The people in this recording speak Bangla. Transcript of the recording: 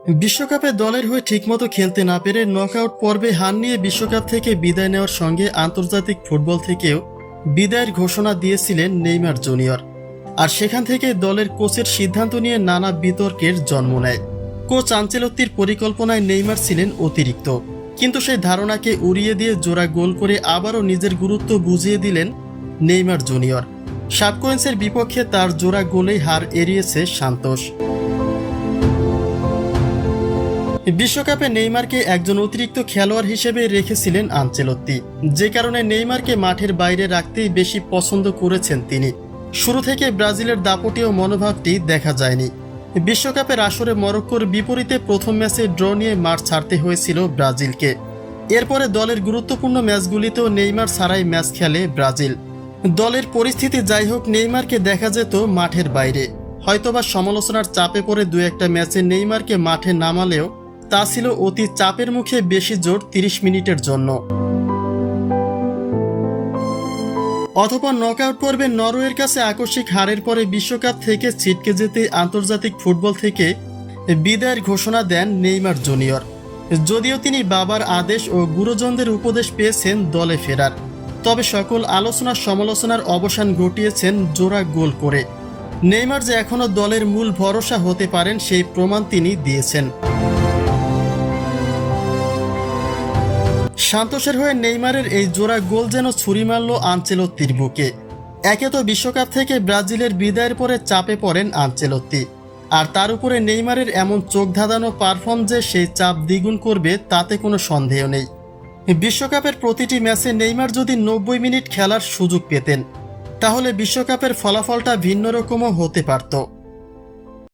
বিশ্বকাপে দলের হয়ে ঠিকমতো খেলতে না পেরে নকআউট পর্বে হার নিয়ে বিশ্বকাপ থেকে বিদায় নেওয়ার সঙ্গে আন্তর্জাতিক ফুটবল থেকেও বিদায়ের ঘোষণা দিয়েছিলেন নেইমার জুনিয়র। আর সেখান থেকে দলের কোচের সিদ্ধান্ত নিয়ে নানা বিতর্কের জন্ম নেয়। কোচ আনচেলত্তির পরিকল্পনায় নেইমার ছিলেন অতিরিক্ত, কিন্তু সেই ধারণাকে উড়িয়ে দিয়ে জোড়া গোল করে আবারও নিজের গুরুত্ব বুঝিয়ে দিলেন নেইমার জুনিয়র। শাপকোয়েন্সের বিপক্ষে তার জোড়া গোলেই হার এড়িয়েছে সান্তোস। বিশ্বকাপে নেইমারকে একজন অতিরিক্ত খেলোয়াড় হিসেবে রেখেছিলেন আনচেলত্তি, যে কারণে নেইমারকে মাঠের বাইরে রাখতেই বেশি পছন্দ করেছেন তিনি। শুরু থেকে ব্রাজিলের দাপটীয় মনোভাবটি দেখা যায়নি। বিশ্বকাপের আসরে মরক্কোর বিপরীতে প্রথম ম্যাচে ড্র নিয়ে মাঠ ছাড়তে হয়েছিল ব্রাজিলকে। এরপরে দলের গুরুত্বপূর্ণ ম্যাচগুলিতেও নেইমার ছাড়াই ম্যাচ খেলে ব্রাজিল। দলের পরিস্থিতি যাই হোক, নেইমারকে দেখা যেত মাঠের বাইরে। হয়তোবা সমালোচনার চাপে পড়ে দু একটা ম্যাচে নেইমারকে মাঠে নামালেও তা ছিল অতি চাপের মুখে বেশি জোর 30 মিনিটের জন্য। অথবা নকআউট পর্বে নরওয়ের কাছে আকস্মিক হারের পরে বিশ্বকাপ থেকে ছিটকে যেতে আন্তর্জাতিক ফুটবল থেকে বিদায়ের ঘোষণা দেন নেইমার জুনিয়র। যদিও তিনি বাবার আদেশ ও গুরুজনদের উপদেশ পেয়েছেন দলে ফেরার, তবে সকল আলোচনা সমালোচনার অবসান ঘটিয়েছেন জোড়া গোল করে। নেইমার যে এখনও দলের মূল ভরসা হতে পারেন সেই প্রমাণ তিনি দিয়েছেন। সান্তোসের হয়ে নেইমারের এই জোড়া গোল যেন ছুরি মারল আনচেলত্তির বুকে। একে তো বিশ্বকাপ থেকে ব্রাজিলের বিদায়ের পরে চাপে পড়েন আনচেলত্তি, আর তার উপরে নেইমারের এমন চোখ ধাঁধানো পারফর্ম যে সেই চাপ দ্বিগুণ করবে তাতে কোনো সন্দেহ নেই। বিশ্বকাপের প্রতিটি ম্যাচে নেইমার যদি 90 মিনিট খেলার সুযোগ পেতেন, তাহলে বিশ্বকাপের ফলাফলটা ভিন্ন রকমও হতে পারত।